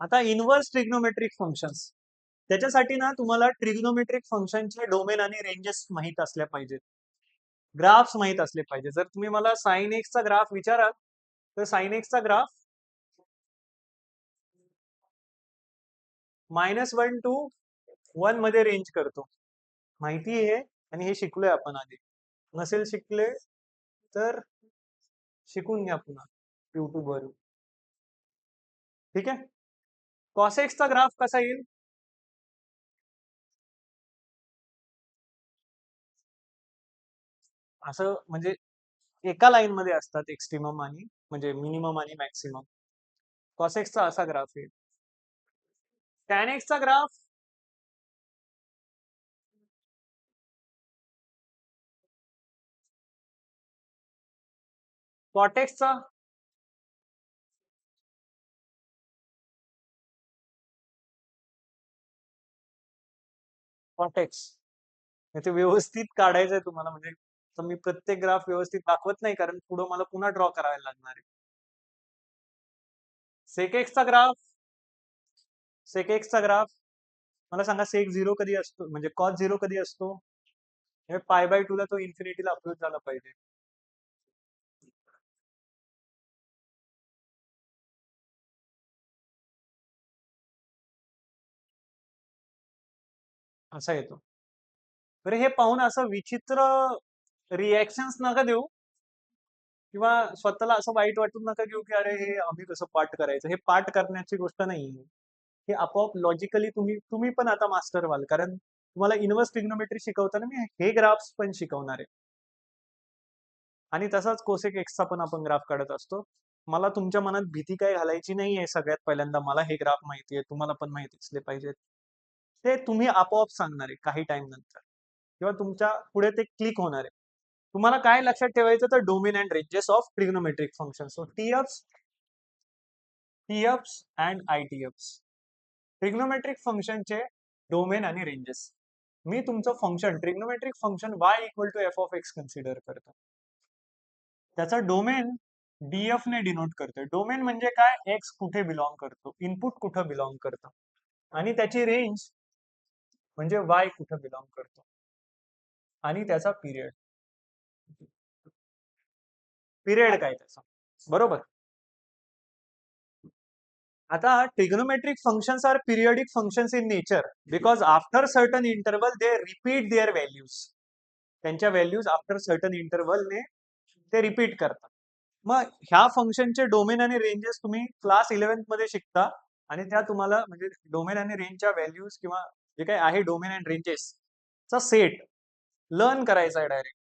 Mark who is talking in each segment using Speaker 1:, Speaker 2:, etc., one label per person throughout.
Speaker 1: आता inverse trigonometric functions, त्याच्यासाठी ना तुम्हाला ट्रिग्नोमेट्रिक फंक्शनचे डोमेन आणि रेंजेस माहीत असल्या पाहिजेत, ग्राफ्स माहीत असले पाहिजे. जर तुम्ही मला साइन एक्सचा ग्राफ विचाराल तर साइन एक्सचा ग्राफ -1 to 1 मध्ये रेंज करतो, माहिती आहे. आणि हे शिकलोय आपण आधी. नसेल शिकले तर शिकून घ्या पुन्हा YouTube वरून. ठीक आहे. कॉसेक्सचा ग्राफ कसा येईल? असं म्हणजे एका लाईन मध्ये असतात एक्स्ट्रीमम आणि म्हणजे मिनिमम आणि मॅक्सिमम. कॉसेक्सचा असा ग्राफ येईल. टॅन एक्सचा ग्राफ कॉटेक्सचा कॉटेक्स ते व्यवस्थित काढायचंय तुम्हाला, म्हणजे तर मी प्रत्येक ग्राफ व्यवस्थित दाखवत नाही कारण पुढे मला पुन्हा ड्रॉ करायला लागणार आहे. सेकेक्सचा ग्राफ सेकेक्सचा ग्राफ मला सांगा, सेक 0 कधी असतो, म्हणजे कॉस 0 कधी असतो? हे π/2 ला तो इन्फिनिटीला अप्रोच झाला पाहिजे. असा येतो. बरं, हे पाहून असं विचित्र रिएक्शन्स नका देऊ किंवा स्वतःला असं वाईट वाटून नका घेऊ की अरे हे आम्ही कसं पाठ करायचं. हे पाठ करण्याची गोष्ट नाही. हे आपोआप लॉजिकली तुम्ही तुम्ही पण आता मास्टर व्हाल, कारण तुम्हाला इनव्हर्स ट्रिग्नोमेट्री शिकवताना मी हे ग्राफ्स पण शिकवणार आहे. आणि तसाच कोसेक एक्सचा पण आपण ग्राफ काढत असतो. मला तुमच्या मनात भीती काय घालायची नाहीये. सगळ्यात पहिल्यांदा मला हे ग्राफ माहिती आहे, तुम्हाला पण माहिती असले पाहिजेत. ते तुम्ही आपोआप सांगणार आहे काही टाइम नंतर किंवा तुमच्या पुढे ते क्लिक होणार आहे. तुम्हाला काय लक्षात ठेवायचं तर domain and ranges of trigonometric function. So TFs and ITFs, trigonometric फंक्शनचे डोमेन आणि रेंजेस. मी तुमचं function trigonometric function y equal to F of x consider करतो. त्याचा डोमेन डीएफ ने डिनोट करतोय. डोमेन म्हणजे काय? एक्स कुठे बिलॉंग करतो, इनपुट कुठं बिलॉंग करतो, आणि त्याची रेंज म्हणजे वाय कुठं बिलॉंग करतो, आणि त्याचा पिरियड. पिरियड काय त्याचा, बरोबर. आता trigonometric functions are periodic functions in nature because after certain interval they repeat their values. त्यांच्या व्हॅल्यूज आफ्टर सर्टन इंटरवलने ते रिपीट करतात. मग ह्या फंक्शनचे डोमेन आणि रेंजेस तुम्ही क्लास 11th मध्ये शिकता, आणि त्या तुम्हाला म्हणजे डोमेन आणि रेंजच्या व्हॅल्यूज किंवा जे काही आहे डोमेन अँड रेंजेस चा सेट लर्न करायचा आहे डायरेक्ट.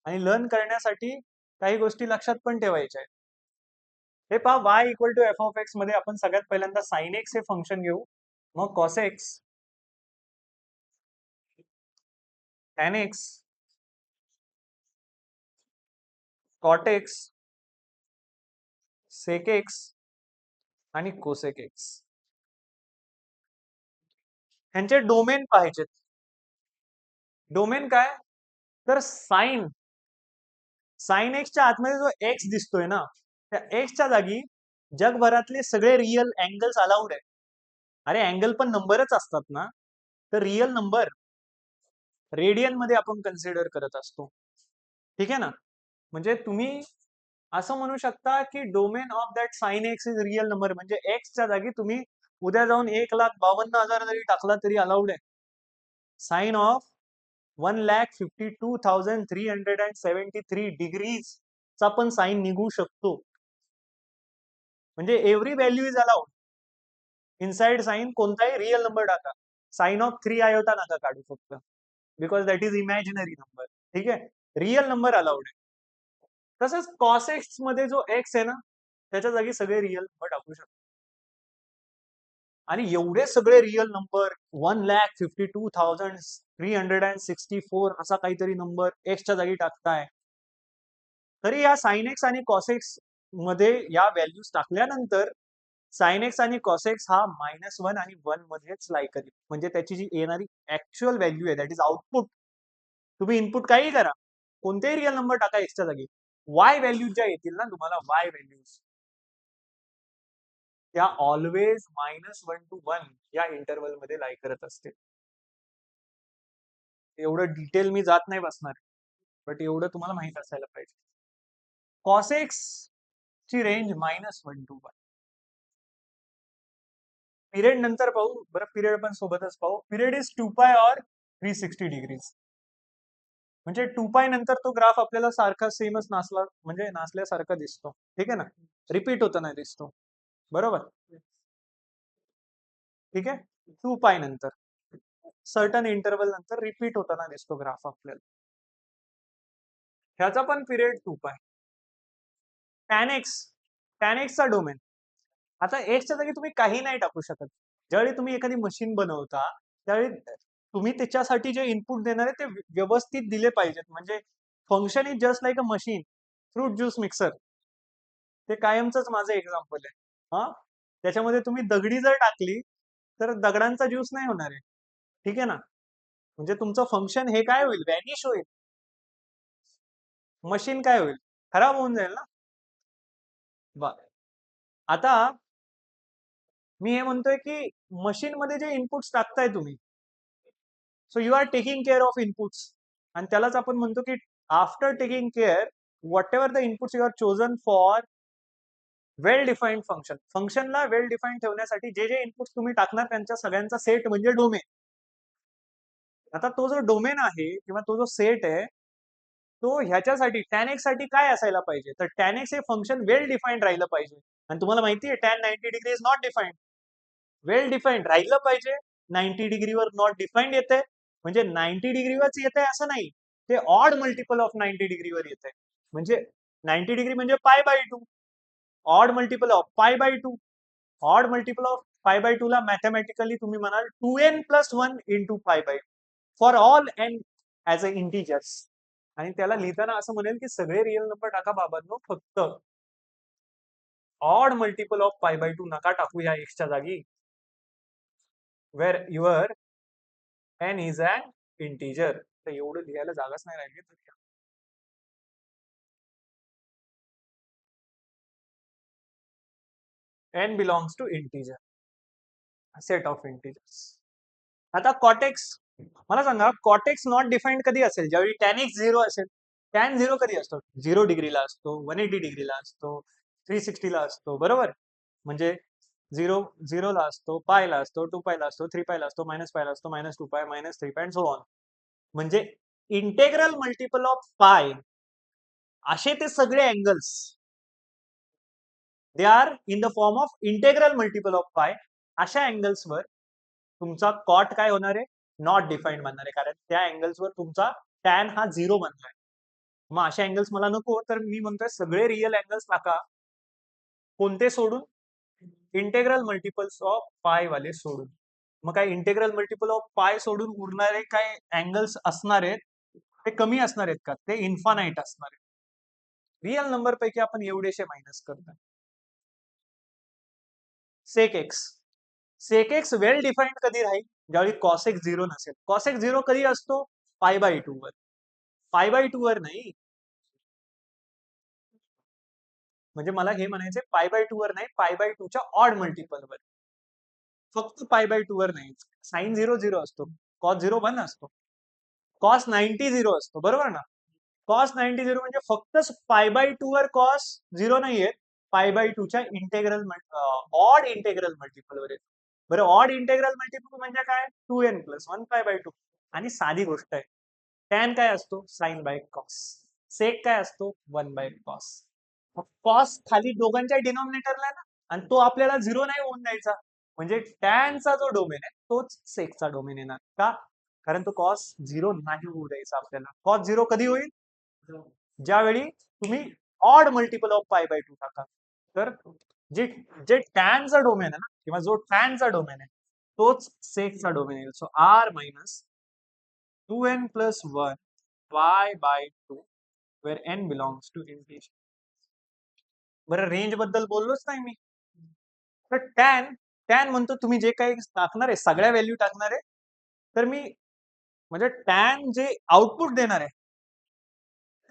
Speaker 1: आणि लर्न करण्यासाठी काही गोष्टी लक्षात पण ठेवायच्या आहेत. हे पहा, y equal to F of X मध्ये आपण सगळ्यात पहिल्यांदा साइन एक्स हे फंक्शन घेऊ, मग cos X, tan X, cot X, sec X आणि कोसेक एक्स. ह्यांचे डोमेन पाहिजेत. डोमेन काय? तर साइन एक्सच्या आतमध्ये जो एक्स दिसतोय ना, त्या एक्सच्या जागी जगभरातले सगळे रिअल अँगल्स अलाउड आहे. अरे अँगल पण नंबरच असतात ना, तर रिअल नंबर रेडियन मध्ये आपण कन्सिडर करत असतो. ठीक आहे ना. म्हणजे तुम्ही असं म्हणू शकता की domain of that sine x is real number, म्हणजे एक्सच्या जागी तुम्ही उद्या जाऊन 1,52,000 जरी टाकला तरी अलाउड आहे. साइन ऑफ 1,52,373 डिग्रीज चा पण साइन निघू शकतो. म्हणजे every value is allowed. Inside sine कोणताही रिअल नंबर टाका. साइन ऑफ 3 आयोटा नका काढू फक्त, because that is imaginary number. ठीक आहे. रिअल नंबर अलाउड आहे. तसंच कॉस एक्स मध्ये जो एक्स आहे ना, त्याच्या जागी सगळे रिअल नंबर टाकू शकतो. आणि एवढे सगळे रिअल नंबर 1,52,364 असा काहीतरी नंबर एक्सच्या जागी टाकताय, तरी या साइन एक्स आणि कॉस एक्स मध्ये या व्हॅल्यूज टाकल्यानंतर साइन एक्स आणि कॉस एक्स हा -1 आणि 1 मध्येच लाई करेल. म्हणजे त्याची जी येणारी ऍक्च्युअल व्हॅल्यू आहे, दॅट इज आउटपुट. तुम्ही इनपुट काही करा, कोणतेही रिअल नंबर टाका एक्सच्या जागी, वाय व्हॅल्यूज ज्या येतील ना तुम्हाला, वाय व्हॅल्यूज त्या ऑलवेज -1 to 1 या इंटरवल मध्ये लाई करत असते. एवढं डिटेल मी जात नाही बसणार, बट एवढं तुम्हाला माहित असायला पाहिजे. cos x ची रेंज -1 to 1. पिरियड नंतर पाहू, बरं पिरियड पण सोबतच पाहू. पिरियड इज 2π और 360 डिग्रीज. म्हणजे 2π नंतर तो ग्राफ आपल्याला सारखा सेमच नाचला, म्हणजे नाचल्यासारखा दिसतो. ठीक आहे ना, रिपीट होताना दिसतो. बरोबर, ठीक आहे. 2π नंतर सर्टन इंटरवल नंतर रिपीट होताना दिसतो ग्राफ आपल्याला. ह्याचा पण पिरियड 2π. tan x चा डोमेन. आता एक्सच्या जागी तुम्ही काही नाही टाकू शकत. ज्यावेळी तुम्ही एखादी मशीन बनवता त्यावेळी तुम्ही त्याच्यासाठी जे इनपुट देणार आहे ते व्यवस्थित दिले पाहिजेत. म्हणजे function is just like a machine, fruit juice mixer. ते कायमचंच माझं एक्झाम्पल आहे. हा, त्याच्यामध्ये तुम्ही दगडी जर टाकली तर दगडांचा ज्यूस नाही होणार आहे. ठीक आहे ना, म्हणजे तुमचं फंक्शन हे काय होईल, व्हॅनिश होईल. मशीन काय होईल, खराब होऊन जाईल ना. आता मी हे म्हणतोय की मशीन मध्ये जे इनपुट्स टाकताय तुम्ही, so you are taking care of inputs, आणि त्यालाच आपण म्हणतो की after taking care whatever the inputs you are chosen for well defined function. फंक्शनला वेल डिफाईन्ड ठेवण्यासाठी जे जे इनपुट्स तुम्ही टाकणार त्यांच्या सगळ्यांचा सेट म्हणजे डोमेन. आता तो जो डोमेन आहे किंवा तो जो सेट आहे तो ह्याच्यासाठी tan x साठी काय असायला पाहिजे, तर tan x हे फंक्शन वेल डिफाईन्ड राहिलं पाहिजे. आणि तुम्हाला माहिती आहे tan 90 degree is not defined. Well defined राहिलं पाहिजे. 90 डिग्रीवर नॉट डिफाईन्ड येते, म्हणजे 90 डिग्रीवरच येते असं नाही, ते ऑड मल्टिपल ऑफ 90 डिग्रीवर येते. म्हणजे 90 डिग्री म्हणजे π/2, odd multiple of π/2. Odd multiple of π/2 ला मॅथमॅटिकली तुम्ही म्हणाल 2n+1 into π/2 for all n as a integers. आणि त्याला लिहिताना असं म्हणेल की सगळे रिअल नंबर टाका बाबांनो, फक्त ऑड मल्टिपल ऑफ π/2 नका टाकू या एक्सच्या जागी, where your n is an integer. तर एवढं लिहायला जागाच नाही राहिली. n belongs to integer, set of integers. आता कॉटेक्स, मला सांगा कॉटेक्स नॉट डिफाईन्ड कधी असेल, ज्यावेळी tan x 0 असेल. tan 0 कधी असतो, 0 डिग्रीला असतो, 180 डिग्रीला असतो, 360 ला असतो. बरोबर, म्हणजे 0 ला असतो, पाय ला असतो, 2π ला असतो, 3π ला असतो, -π ला असतो, -2π, -3π अँड सो ऑन. म्हणजे इंटेग्रल मल्टिपल ऑफ पाय असे ते सगळे angles, they are in the form of integral multiple of पाय. अशा अँगल्सवर तुमचा कॉट काय होणार आहे, नॉट डिफाईन्ड बनणार आहे, कारण त्या अँगल्सवर तुमचा टॅन हा 0 बनलाय. मग अशा अँगल्स मला नको, तर मी म्हणतोय सगळे रिअल अँगल्स टाका. कोणते सोडून, इंटेग्रल मल्टिपल्स ऑफ पाय वाले सोडून. मग काय इंटेग्रल मल्टिपल ऑफ पाय सोडून उरणारे काय अँगल्स असणार आहेत, ते कमी असणार आहेत का, ते इन्फानाइट असणार आहेत. रिअल नंबर पैकी आपण एवढेशे मायनस करतोय. सेक एक्स वेल डिफाईन्ड कधी राहील, ज्यावेळी कॉस एक्स 0 नसेल. कॉस एक्स 0 कधी असतो, π/2 वर. π/2 वर नाही, म्हणजे मला हे म्हणायचे π/2 वर नाही, π/2 च्या ऑड मल्टिपल वर. फक्त π/2 वर नाही. साइन 0 0 असतो, कॉस 0 1 असतो, कॉस 90 0 असतो. बरोबर ना, कॉस 90 0 म्हणजे फक्तच π/2 वर कॉस 0 नाही येत, π/2 च्या इंटेग्रल ऑड इंटेग्रल मल्टिपल वर येतो. बरं, ऑड इंटेग्रल मल्टिपल म्हणजे काय, 2n+1 π/2. आणि साधी गोष्ट आहे, टॅन काय असतो, साइन बाय कॉस. सेक काय असतो, 1/cos. कॉस खाली दोघांच्या डिनॉमिनेटरला ना, आणि तो आपल्याला 0 नाही होऊन द्यायचा. म्हणजे टॅनचा जो डोमेन आहे तोच सेकचा डोमेन येणार का, कारण तो कॉस 0 नाही होऊ द्यायचा आपल्याला. कॉस 0 कधी होईल, ज्यावेळी तुम्ही ऑड मल्टिपल ऑफ π/2 टाका. तर जे जे टॅनचा डोमेन आहे ना, किंवा जो टॅनचा डोमेन आहे तोच सेकचा डोमेन येईल. So r minus 2n+1 π/2 where n belongs to integer. बरं, रेंज बद्दल बोललोच नाही मी. तर टॅन टॅन म्हणतो तुम्ही जे काही टाकणार आहे सगळ्या व्हॅल्यू टाकणार आहे, तर मी म्हणजे टॅन जे आउटपुट देणार आहे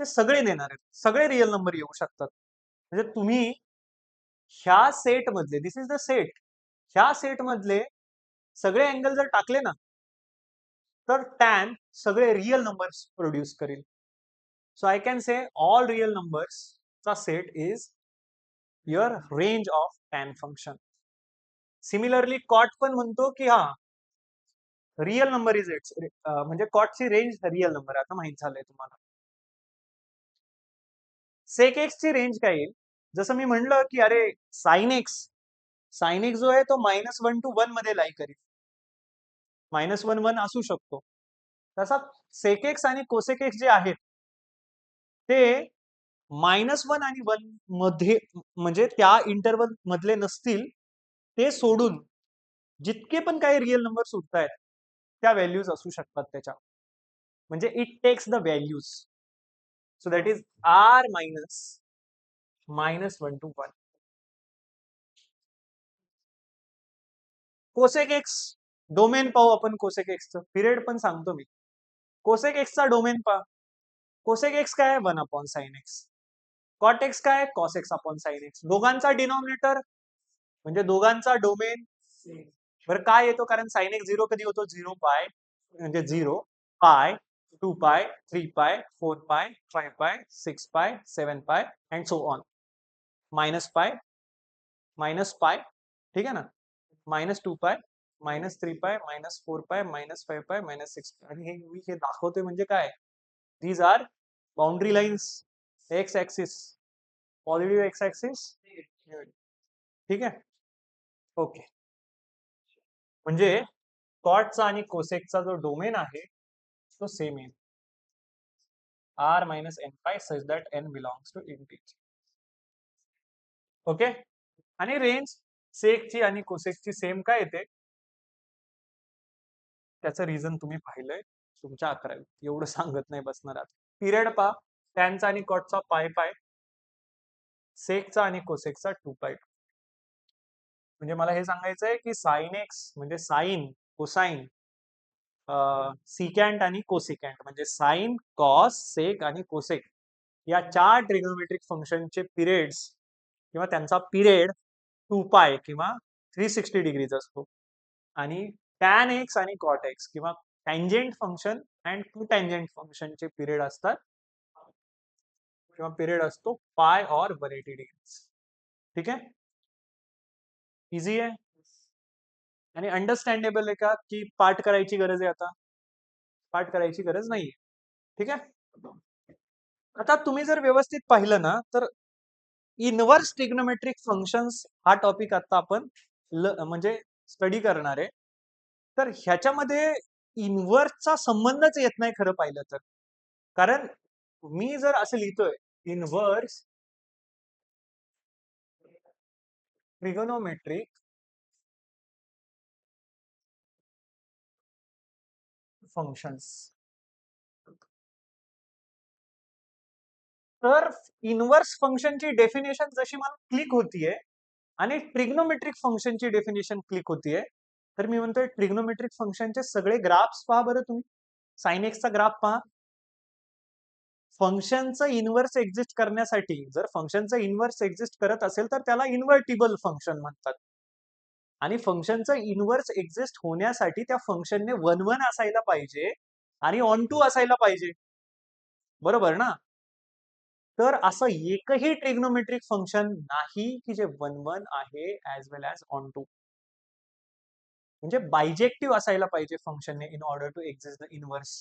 Speaker 1: ते सगळे देणार आहेत, सगळे रिअल नंबर येऊ शकतात. म्हणजे तुम्ही ह्या सेट मधले, दिस इज द सेट, ह्या सेट मधले सगळे अँगल जर टाकले ना तर टॅन सगळे रिअल नंबर्स प्रोड्यूस करेल. So I can say all real numbers चा set is your range of tan function. Similarly cot पण म्हणतो की हा रिअल नंबर इज इट्स, म्हणजे कॉटची रेंज रिअल नंबर, आता माहित झालंय तुम्हाला. सेक एक्स ची रेंज काय येईल, जसं मी म्हणलं की अरे साइन एक्स जो आहे तो -1 to 1 मध्ये लाई करेल, -1 असू शकतो. तसा सेक एक्स आणि कोसेक एक्स जे आहेत ते -1 आणि 1 मध्ये, म्हणजे त्या इंटरवल मधले नसतील, ते सोडून जितके पण काही रिअल नंबर सुटतायत त्या व्हॅल्यूज असू शकतात त्याच्या, म्हणजे it takes the values. So that is R -1 to 1. Cosec X domain पाहू आपण. कोसेक एक्सचं पिरियड पण सांगतो मी. कोसेक एक्सचा डोमेन पहा. कोसेक एक्स काय आहे 1/sin x. कॉट एक्स काय आहे cos X upon sine X. दोघांचा डिनॉमिनेटर म्हणजे दोघांचा डोमेन बरं काय येतो, कारण साइन एक्स 0 कधी होतो 0 पाय, म्हणजे 0 पाय 2 पाय 3 पाय 4 पाय 5 पाय 6 पाय 7 पाय and so on. Minus pi ठीक आहे ना, -2 पाय -3 पाय -4 पाय -5 पाय -6 पाय. आणि हे मी हे दाखवतोय म्हणजे काय, these are boundary lines. X axis, positive X axis, ठीक आहे. ओके, म्हणजे कॉटचा आणि कोसेकचा जो डोमेन आहे तो सेम आहे, r-n such that n belongs to integer. Okay, आणि रेंज सेकची आणि कोसेकची सेम काय येते, त्याचं रिझन तुम्ही पाहिलंय तुमच्या 11वी, एवढं सांगत नाही बसणार आता. पिरियड पा, टॅनचा आणि कॉटचा पाय, सेकचा आणि कोसेकचा 2 पाय. म्हणजे मला हे सांगायचंय की साइन एक्स म्हणजे साइन, कोसाइन, सिकॅन्ट आणि कोसिकॅन्ट, म्हणजे साइन, कॉस, सेक आणि कोसेक या 4 ट्रिग्नोमेट्रिक फंक्शनचे पिरियड्स किंवा त्यांचा पिरियड 2 पाय किंवा 360 डिग्रीज असतो. आणि टॅन एक्स आणि कॉट एक्स किंवा tangent function and to tangent फंक्शनचे पिरियड असतात किंवा पिरियड असतो पाय और 180 डिग्रीज. ठीक आहे, इझी आहे आणि अंडरस्टँडेबल आहे का, की पाठ करायची गरज आहे, आता पाठ करायची गरज नाहीये. ठीक आहे, आता तुम्ही जर व्यवस्थित पाहिलं ना तर इनवर्स ट्रिग्नोमेट्रिक फंक्शन्स हा टॉपिक आता आपण म्हणजे स्टडी करणार आहे. तर ह्याच्यामध्ये इनवर्सचा संबंधच येत नाही खरं पाहिलं तर, कारण मी जर असं लिहितोय इनवर्स ट्रिगोनोमेट्रिक फंक्शन्स, तर इनवर्स फंक्शनची डेफिनेशन जशी मला क्लिक होतीये आणि ट्रिग्नोमेट्रिक फंक्शनची डेफिनेशन क्लिक होतीये, तर मी म्हणतोय ट्रिग्नोमेट्रिक फंक्शनचे सगळे ग्राफ्स पहा बरं तुम्ही. साइन एक्सचा ग्राफ पहा. फंक्शनचं इनवर्स एक्झिस्ट करण्यासाठी, जर फंक्शनचं इनवर्स एक्झिस्ट करत असेल तर त्याला इन्व्हर्टिबल फंक्शन म्हणतात. आणि फंक्शनचं इनवर्स एक्झिस्ट होण्यासाठी त्या फंक्शनने 1-1 असायला पाहिजे आणि ऑन टू असायला पाहिजे, बरोबर ना. तर असं एकही ट्रिग्नोमेट्रिक फंक्शन नाही की जे 1-1 आहे as well as onto. म्हणजे बायजेक्टिव्ह असायला पाहिजे फंक्शनने in order to exist the inverse.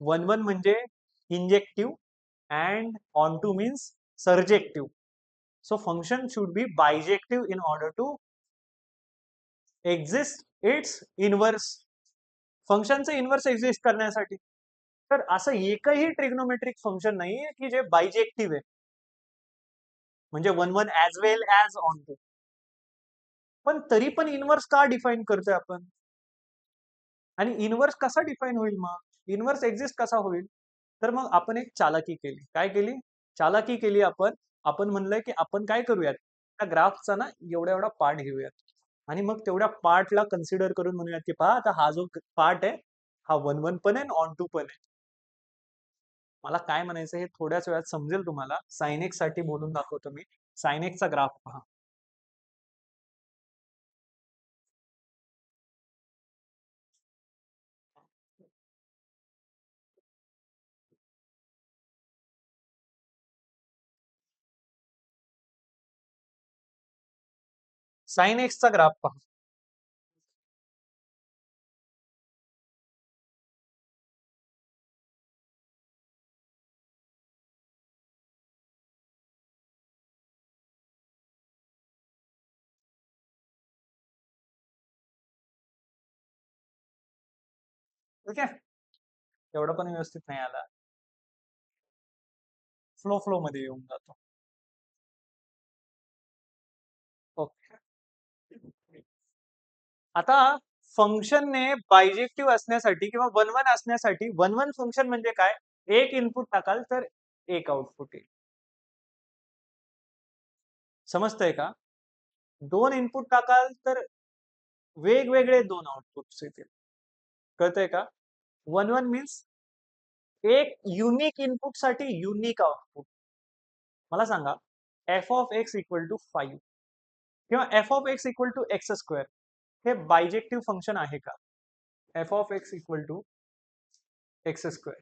Speaker 1: 1-1 म्हणजे injective and onto means surjective. So function should be bijective in order to exist its inverse. फंक्शनचं इनवर्स एक्झिस्ट करण्यासाठी. तर असं एकही ट्रिग्नोमेट्रिक फंक्शन नाहीये की जे बायजेक्टिव्ह आहे, म्हणजे 1-1 as well as onto. पण तरी पण इनवर्स का डिफाईन करतोय आपण, आणि इनवर्स कसा डिफाईन होईल, मग इनवर्स एक्झिस्ट कसा होईल. तर मग आपण एक चालाकी केली. काय केली चालाकी केली आपण, आपण म्हणलंय की आपण काय करूयात, त्या ग्राफचा ना एवढा एवढा पार्ट घेऊयात आणि मग तेवढ्या पार्टला कन्सिडर करून म्हणूयात की पहा आता हा जो पार्ट आहे हा 1-1 पण आहे ऑन टू पण आहे. मला काय म्हणायचं हे थोड्याच वेळात समजेल तुम्हाला. साइन एक्स साठी बोलून दाखवतो मी. साइन एक्सचा ग्राफ पहा. साइन एक्सचा ग्राफ पहा. ठीक आहे, एवढं पण व्यवस्थित नाही आला, फ्लो मध्ये येऊन जातो. ओके. आता फंक्शनने बायजेक्टिव्ह असण्यासाठी किंवा वन वन असण्यासाठी, वन वन फंक्शन म्हणजे काय, एक इनपुट टाकाल तर एक आउटपुट येईल. समजतंय का? दोन इनपुट टाकाल तर वेगवेगळे दोन आउटपुट्स येतील. कळतंय का? वन वन मीन्स एक युनिक इनपुट साठी युनिक आउटपुट. मला सांगा, F of X equal to 5 किंवा F of X equal to X square हे बायजेक्टिव्ह फंक्शन आहे का? F of X equal to X square,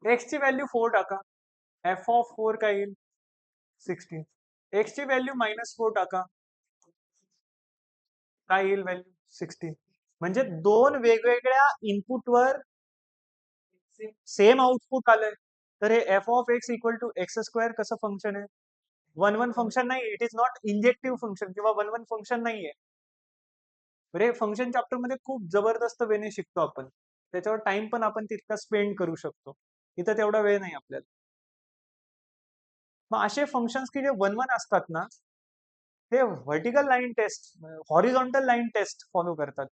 Speaker 1: X ची व्हॅल्यू 4 टाका, एफ ऑफ 4 काय येईल? 16. एक्स ची व्हॅल्यू -4 टाका, काय येईल व्हॅल्यू? 16. म्हणजे दोन वेगवेगळ्या इनपुटवर सेम आउटपुट आलंय. तर हे F of X equal to X square कसं फंक्शन आहे? वन वन फंक्शन नाही, it is not injective function किंवा वन वन फंक्शन नाहीये. हे फंक्शन चॅप्टर मध्ये खूप जबरदस्त वेने शिकतो आपण, त्याच्यावर टाइम पण आपण तितका स्पेंड करू शकतो. इथं तेवढा वेळ नाही आपल्याला. मग असे फंक्शन्स की जे वन वन असतात ना, ते vertical line test, horizontal line test follow करतात,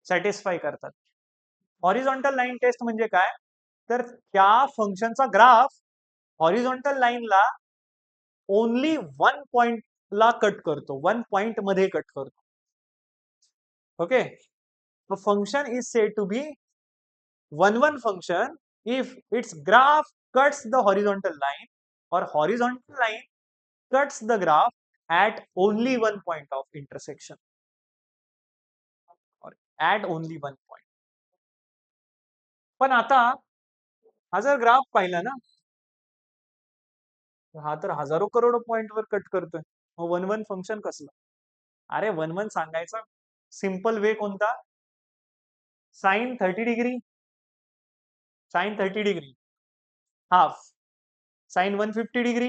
Speaker 1: सॅटिस्फाय करतात. हॉरिझॉन्टल लाईन टेस्ट म्हणजे काय, तर त्या फंक्शनचा ग्राफ हॉरिझॉन्टल लाईनला ओनली वन पॉइंट ला कट करतो, वन पॉइंट मध्ये कट करतो. Okay, function is said to be one function if its graph cuts the horizontal line or horizontal line cuts the graph at only one point of intersection or at only one point. पण आता हा जर graph पाहिला ना, हा तर हजारो crore point वर कट करतोय, मग वन वन फंक्शन कसलं? अरे वन वन सांगायचा सिंपल वे कोणता? Sine 30 degree, sine 30 degree half, sine 150 degree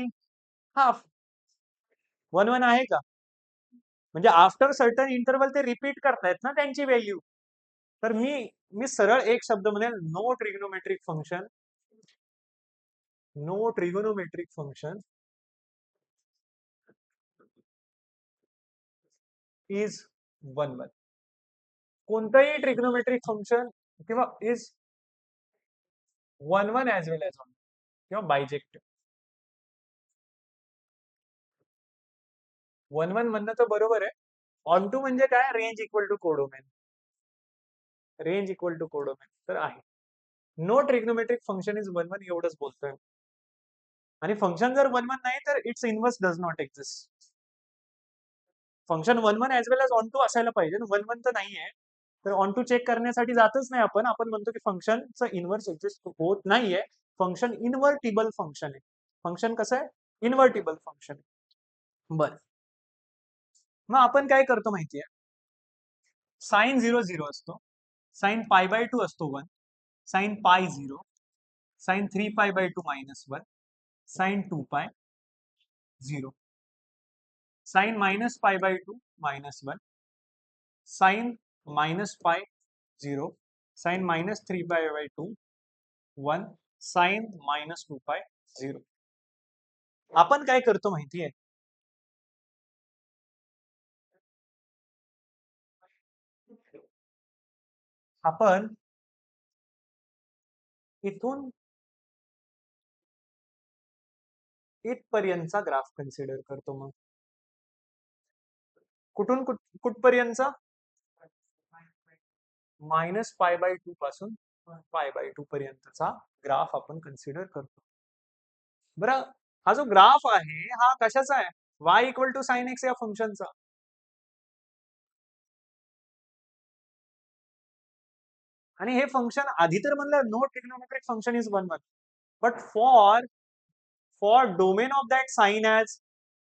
Speaker 1: half. One one आहे का? म्हणजे आफ्टर सर्टन इंटरवल ते रिपीट करतायत ना त्यांची व्हॅल्यू. तर मी मी सरळ एक शब्द म्हणेल, no trigonometric function, no trigonometric function is one one. कोणतंही ट्रिग्नोमेट्रिक फंक्शन किंवा is one one as well as on किंवा बायजेक्टिव्ह. वन वन म्हणणं तर बरोबर आहे. ऑन टू म्हणजे काय? Range equal to codomain, range equal to codomain तर आहे. No trigonometric function is one one एवढंच बोलतोय. आणि फंक्शन जर वन वन नाही तर it's inverse does not exist. Function one one as well as onto असायला पाहिजे, वन वन तर नाहीये. तर ऑन टू चेक करण्यासाठी जातच नाही आपण, आपण म्हणतो की फंक्शनचं इनवर्स एक्झिस्ट होत नाहीये, फंक्शन इनव्हर्टिबल फंक्शन आहे. फंक्शन कसं आहे? इनव्हर्टिबल फंक्शन आहे. बरं, मग आपण काय करतो माहितीये, साइन 0 0 असतो, साइन π/2 असतो 1, sine pi 0, sine 3π/2 -1, sine 2π 0, sine -π/2 -1, sine -π 0, sine -3π/2 1, sine -2π 0. आपण काय करतो माहितीये, आपण इथून इथपर्यंतचा ग्राफ कन्सिडर करतो. मग कुठून कुठपर्यंतचा? -π/2 पासून π/2 पर्यंतचा ग्राफ आपण कन्सिडर करतो. बरं, हा जो ग्राफ आहे हा कशाचा आहे? y equal to sine x या फंक्शनचा. आणि हे फंक्शन आधी तर म्हणलं no trigonometric function is one one, but for domain of that sine as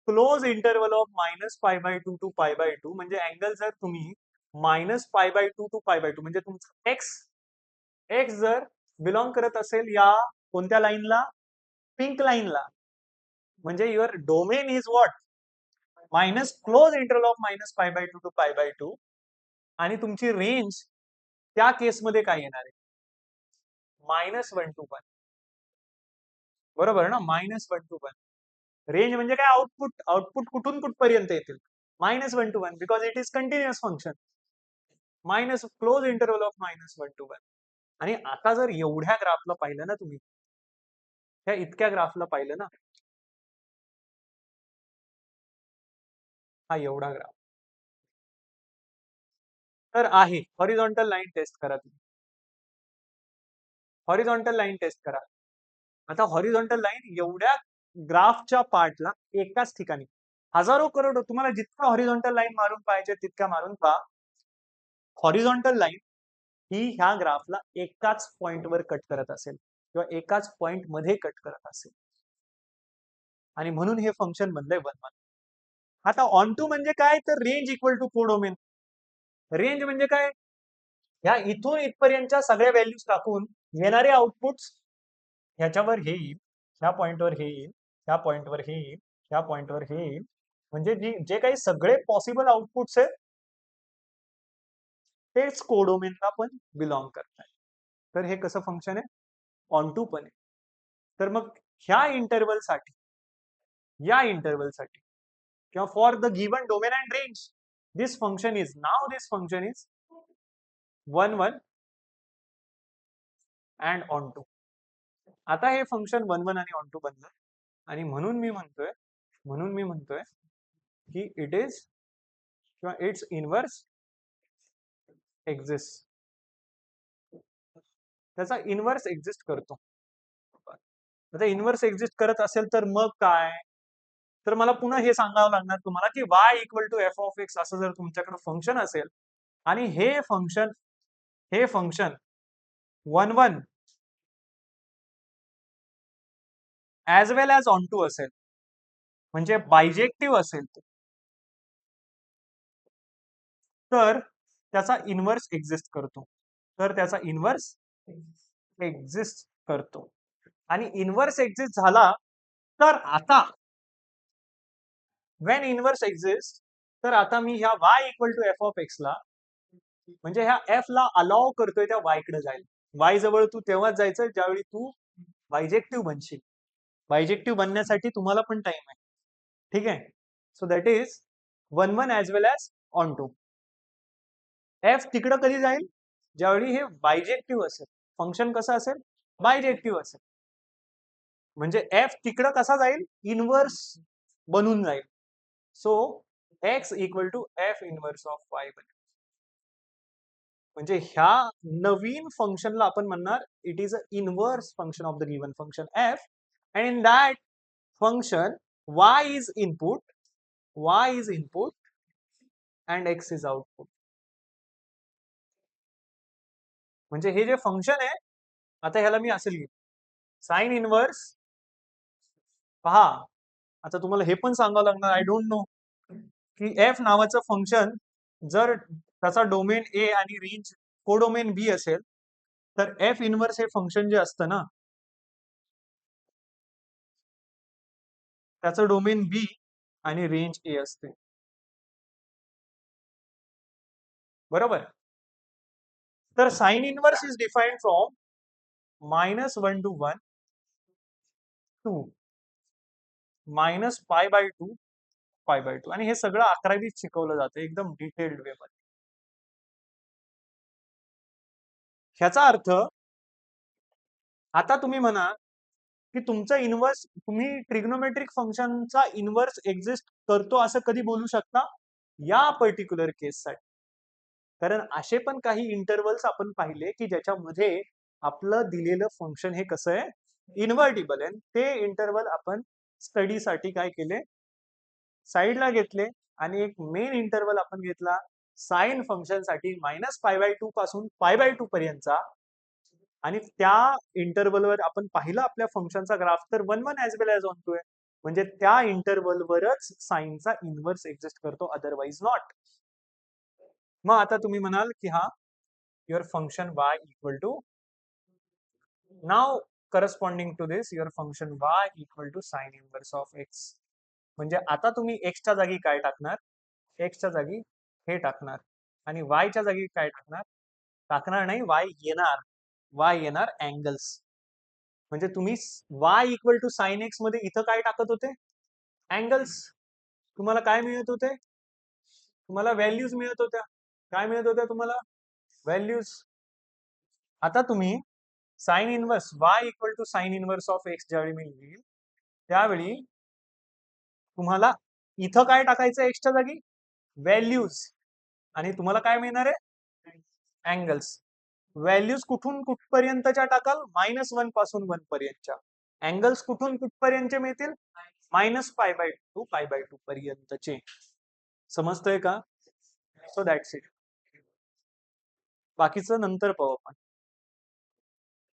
Speaker 1: close interval of -π/2 to π/2 म्हणजे अँगल जर तुम्ही -π/2 टू π/2 म्हणजे तुमचा एक्स जर बिलॉंग करत असेल या कोणत्या लाईनला, पिंक लाईनला, म्हणजे your domain is what minus close interval of -π/2 to π/2 आणि तुमची रेंज त्या केसमध्ये काय येणार आहे, -1 to 1. बरोबर ना, -1 to 1. रेंज म्हणजे काय, आउटपुट कुठून कुठपर्यंत येतील, -1 to 1 because it is continuous function, minus close interval of -1 to 1. आणि आता जर एवढ्या ग्राफला पाहिलं ना तुम्ही, त्या इतक्या ग्राफला पाहिलं ना, हा एवढा ग्राफ तर आहे, हॉरिझॉन्टल लाईन टेस्ट करा तुम्ही, हॉरिझॉन्टल लाईन टेस्ट करा. आता हॉरिझॉन्टल लाईन एवढ्या ग्राफच्या पार्टला एकाच ठिकाणी, हजारो करोड, तुम्हाला जितका हॉरिझॉन्टल लाईन मारून पाहिजे तितका मारून पहा. हॉरिझॉन्टल लाईन ही ह्या ग्राफला एकाच पॉइंटवर कट करत असेल किंवा एकाच पॉइंट मध्ये कट करत असेल आणि म्हणून हे फंक्शन बनलंय 1 1. आता ऑन टू म्हणजे काय, तर range equal to codomain. Range म्हणजे काय, ह्या इथून इथपर्यंतच्या सगळ्या व्हॅल्यूज टाकून येणारे आउटपुट्स ह्याच्यावर हे येईल, ह्या पॉइंटवर हे येईल, ह्या पॉइंटवर हे येईल, ह्या पॉइंटवर हे येईल, म्हणजे जे काही सगळे पॉसिबल आउटपुट्स आहेत तेच कोडोमेनला पण बिलॉंग करतात. तर हे कसं फंक्शन आहे, ऑन टू पण आहे. तर मग ह्या इंटरवलसाठी, या इंटरवलसाठी किंवा for the given domain and range, this function is 1 1 and onto. आता हे फंक्शन 1 1 आणि ऑन टू बनलं आणि म्हणून मी म्हणतोय की इट इज किंवा इट्स इनवर्स एक्झिस्ट, त्याचा इनवर्स एक्झिस्ट करतो. आता इनवर्स एक्झिस्ट करत असेल तर मग काय, तर मला पुन्हा हे सांगावं लागणार तुम्हाला की y इक्वल टू f(x) असं जर तुमच्याकडे फंक्शन असेल आणि हे function 1 1 as well as onto असेल, म्हणजे बायजेक्टिव्ह असेल तर त्याचा इनवर्स एक्झिस्ट करतो, आणि इनवर्स एक्झिस्ट झाला तर आता वेन इनवर्स एक्झिस्ट, तर आता मी ह्या y इक्वल टू f(x) ला, म्हणजे ह्या f ला अलाव करतोय त्या y कडे जायला. y जवळ तू तेव्हाच जायचं ज्यावेळी तू बायजेक्टिव्ह बनशील. बायजेक्टिव्ह बनण्यासाठी तुम्हाला पण टाइम आहे, ठीक आहे. So that is 1 1 as well as onto. F तिकडं कधी जाईल, ज्यावेळी हे बायजेक्टिव्ह असेल, फंक्शन कसं असेल, बायजेक्टिव्ह असेल, म्हणजे एफ तिकडं कसा जाईल, इनवर्स बनून जाईल. So X equal to F inverse of Y बनेल. म्हणजे ह्या नवीन फंक्शनला आपण म्हणणार it is a inverse function of the given function F, and in that function y is input and x is output. म्हणजे हे जे फंक्शन आहे, आता ह्याला मी असं लिहितो, साइन इनवर्स, पहा आता तुम्हाला हे पण सांगावं लागणार, आय डोंट नो की एफ नावाचं फंक्शन जर त्याचा डोमेन ए आणि रेंज कोडोमेन बी असेल तर एफ इनवर्स हे फंक्शन जे असतं ना, त्याचं डोमेन बी आणि रेंज ए असते, बरोबर. तर sine inverse is defined from -1 to 1 to -π/2 π/2, आणि हे सगळं 11वीत शिकवलं जातं एकदम डिटेल्ड वे मध्ये. ह्याचा अर्थ आता तुम्ही म्हणा की तुमचा इनवर्स, तुम्ही ट्रिग्नोमेट्रिक फंक्शनचा इनवर्स एक्झिस्ट करतो असं कधी बोलू शकता, या पर्टिक्युलर केससाठी. कारण असे पण काही इंटरवल्स आपण पाहिले की ज्याच्यामध्ये आपलं दिलेलं फंक्शन हे कसं आहे, इन्व्हर्टिबल आहे. ते इंटरवल आपण स्टडीसाठी काय केले, साईडला घेतले, आणि एक मेन इंटरवल आपण घेतला साइन फंक्शन साठी -π/2 पासून π/2 पर्यंतचा, आणि त्या इंटरवलवर आपण पाहिलं आपल्या फंक्शनचा ग्राफ, तर 1 1 as well as onto आहे. म्हणजे त्या इंटरव्हलवरच साईनचा इन्व्हर्स एक्झिस्ट करतो, अदरवाईज नॉट. मग आता तुम्ही म्हणाल की हा your function y equal to, नाव corresponding to this your function y equal to sine inverse of x. म्हणजे आता तुम्ही एक्सच्या जागी काय टाकणार, एक्सच्या जागी हे टाकणार आणि वायच्या जागी काय टाकणार, टाकणार नाही, y येणार अँगल्स. म्हणजे तुम्ही y equal to sine X मध्ये इथं काय टाकत होते, अँगल्स. तुम्हाला काय मिळत होते, तुम्हाला व्हॅल्यूज मिळत होत्या. काय मिळत होत्या तुम्हाला, व्हॅल्यूज. आता तुम्ही sine inverse y equal to sine inverse of X ज्यावेळी मी लिहील त्यावेळी तुम्हाला इथं काय टाकायचं, एक्सच्या जागी व्हॅल्यूज, आणि तुम्हाला काय मिळणार आहे, अँगल्स. व्हॅल्यूज कुठून कुठपर्यंतच्या टाकाल, -1 पासून 1 पर्यंतच्या. अँगल्स कुठून कुठपर्यंतचे मिळतील, -π/2 π/2 पर्यंतचे. समजतंय का? So that's it. बाकीचं नंतर पाहू आपण.